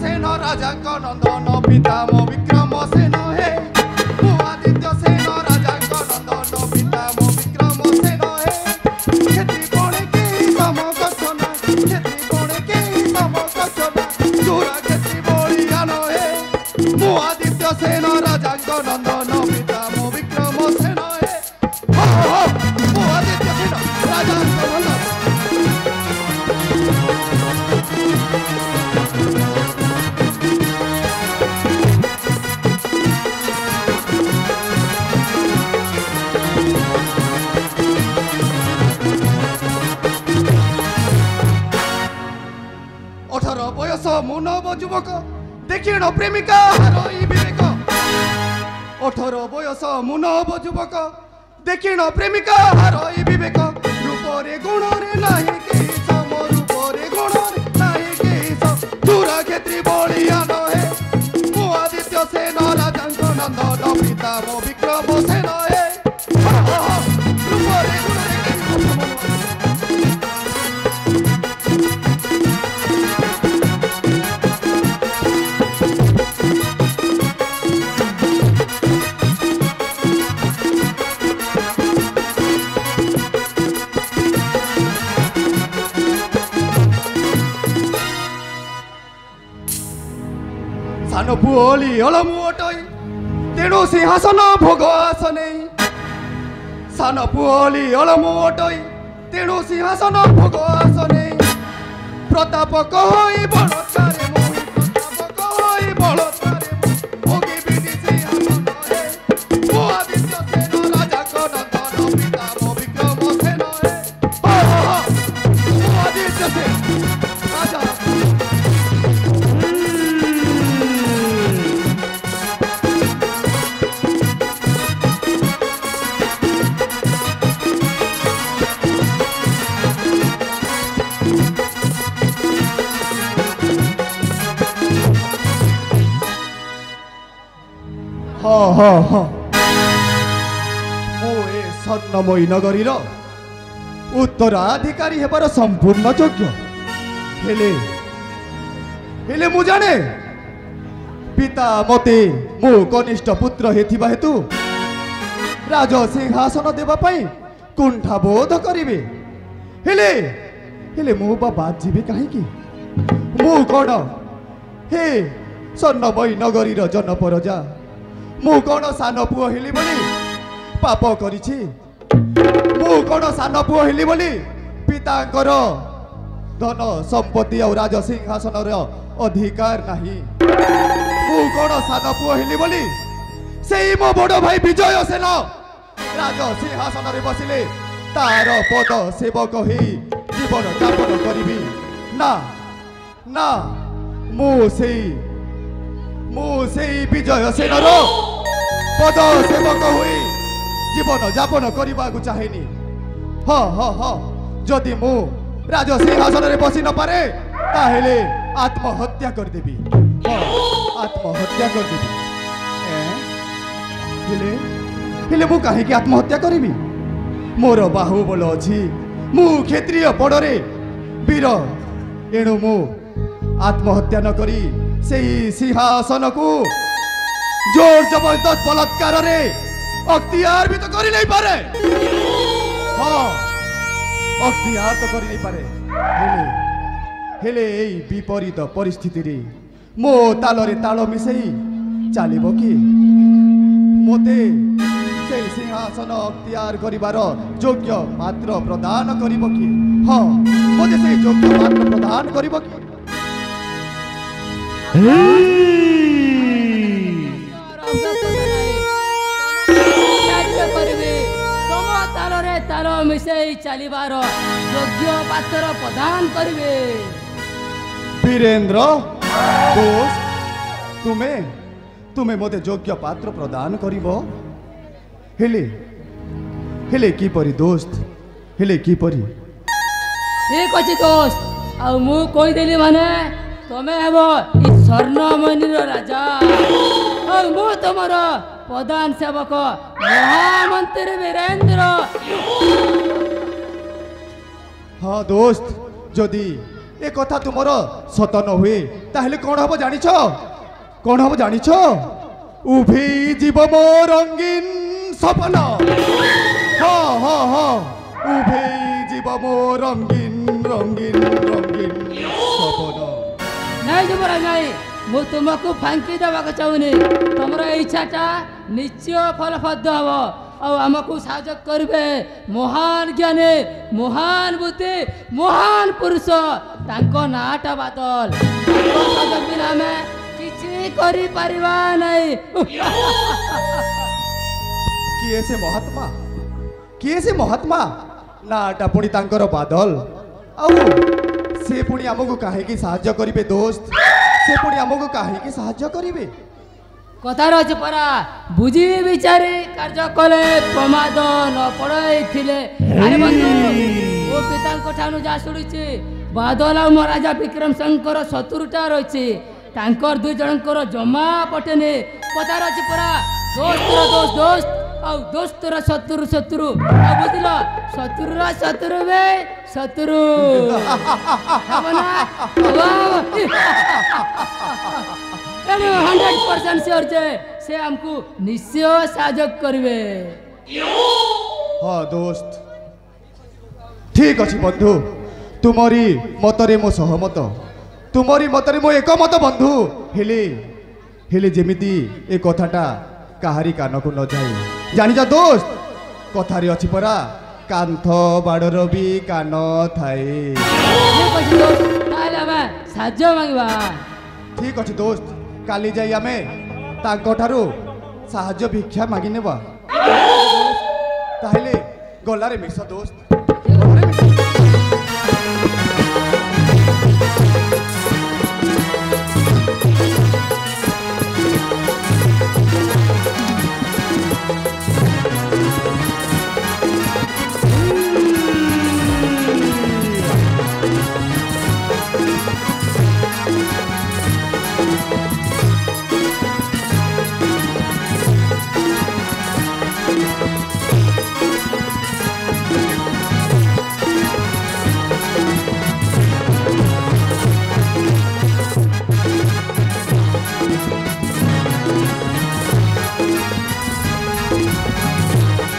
सेन राजा नंदन पिता मो विक्रम सेन हे मु आदित्य सेन राजा नंदन पिता मो विक्रम सेन हे खेती बणे के सम कछना खेती बणे के सम कछना चूरा खेती बड़ी आनो हे मु आदित्य सेन राजा नंदन पिता मो विक्रम सेन हे हो हो मु आदित्य सेन राजा नंदन 18 বয়স মু নব যুবক দেখিণ প্রেমিকা হারই বিবেক 18 বয়স মু নব যুবক দেখিণ প্রেমিকা হারই বিবেক রূপরে গুণরে নাহি কেহি সম রূপরে গুণরে নাহি কেহি সম চূড়া ক্ষেত্রী বলিয়া নহে মু আদিত্য সেন রাজাঙ্ক নন্দন পিতা মো বিক্রম সেন হে রূপরে গুণরে কেহি সম सान पुओली अलमु अटई तेणु सिंहासन भोग आसने सान पुओली अलमु अटई तेणु सिंहासन भोग आसने प्रताप कहि बलत्कारे मोहि प्रताप कहि बलत्कारे भोगी बिधि सिंहासन हे मो आदित्य सेन राजा नंदन पिता मो विक्रम सेन हे मो आदित्य सेन राजा स्वर्णमयी नगरीर उत्तराधिकारी हेबार संपूर्ण योग्य हेले मु जाने पिता मते मो कनिष्ठ पुत्र हेथिबा हेतु राज सिंहासन देबा पई कुंठा बोध करिवे हेले हेले मु बाबा जीवे काहे की मु कोन हे स्वर्णमयी नगरीर जनपरजा मु कौन सान पुओ हेली बोली पाप करिछि मु कौन सान पुओ हेली बोली पितांकर धन संपत्ति और राज सिंहासन अधिकार नहीं मु कौन सान पुओ हेली बोली सेई मो बड़ भाई विजय सेन राज सिंहासन रे बसिले तार पद सेवक ही जीवन यापन करिबी ना ना मु सेई विजय सेनर पद सेवक हुई जीवन यापन करने को चाहेनी जदि मु राज सिंहासन रे बसी न पारे ताहेले आत्महत्या करदेवी आत्महत्या करदेवी हेले मु काहे की आत्महत्या करिबी मोर बाहुबल अछि मु क्षेत्रीय पड़रे वीर एणु मु आत्महत्या न करी सेई सिंहासन को जोर जबरदस्त बलात्कार रे अख्तियार भी तो करी नहीं पारे हाँ अख्तियार तो करी नहीं पारे हेले एई विपरीत परिस्थिति रे मो ताल रे ताल मिसेई चलिबो कि मोते से सिंहासन अख्तियार करिबार योग्य पात्र प्रदान करिबो कि हाँ मोते से योग्य पात्र प्रदान करिबो कि ताल मिसई चलिबार योग्य पात्र प्रदान करिवे वीरेंद्र दोस्त तुम्हें मोते योग्य पात्र प्रदान करिबो हेले की परी दोस्त हेले की परी ठीक अछि दोस्त आ मु कोइ देली माने तमे हेबो इ स्वर्णमणि राजा आ मु तमर प्रधान सेवक महामंत्री वीरेंद्र हाँ दोस्त जदि ए कथा तुमर सत न हुए ताहले कौन हम जानिछ कौन हम जानिछ उभे जीव मो रंगीन सपन हाँ हाँ हाँ उभे जीव मो रंगीन रंगीन रंगीन सपन नहीं जुबराज नहीं मु तुमको फांकी देवाक चाहूनी तुमर इच्छाटा निश्चय फलप्रद हम आमको साहय करेंगे महान ज्ञानी महान बुद्धि महान पुरुष तांको नाटा बादल बिना आम किसी करि परिबा नहीं किए से महात्मा नाटा पुणी तांकर बादल आउ से पुणी आमको काहे साहाय्य करिवे दोस्त से पुणी आमको काहे साहाय्य करिवे कथार अच्छे परा बुझी विचारी कार्य कले प्रमाद न पड़े अरे बंधु वो पिता ठानु जा शुणी बादल आ महाराजा विक्रम शंकर शत्रुता रही तांकर दुई जनकर जमा पटेने कथार अच्छे परा दोस्तर दोस्त दोस्त और दोस्तर शत्रु शत्रु बुझल शत्रु शत्रु बे शत्रु 100% श्योर से हमको निश्चय साहय करेंगे हाँ दोस्त ठीक अच्छे बंधु तुमरी मतरे मो सहमत तुमरी मतरे मो एकमत बंधु हेले हेले जेमिति ए कथाटा काहारी कान को न जाए जानी जा दोस्त कथारे अच्छी परा कांथ बाड़र भी कान थाए साहय मांगवा ठीक अच्छे दोस्त काली जाई आमे तांको ठारू साहाय्य भिक्षा मागी नेबा ताहले गलारे मिस दोस्त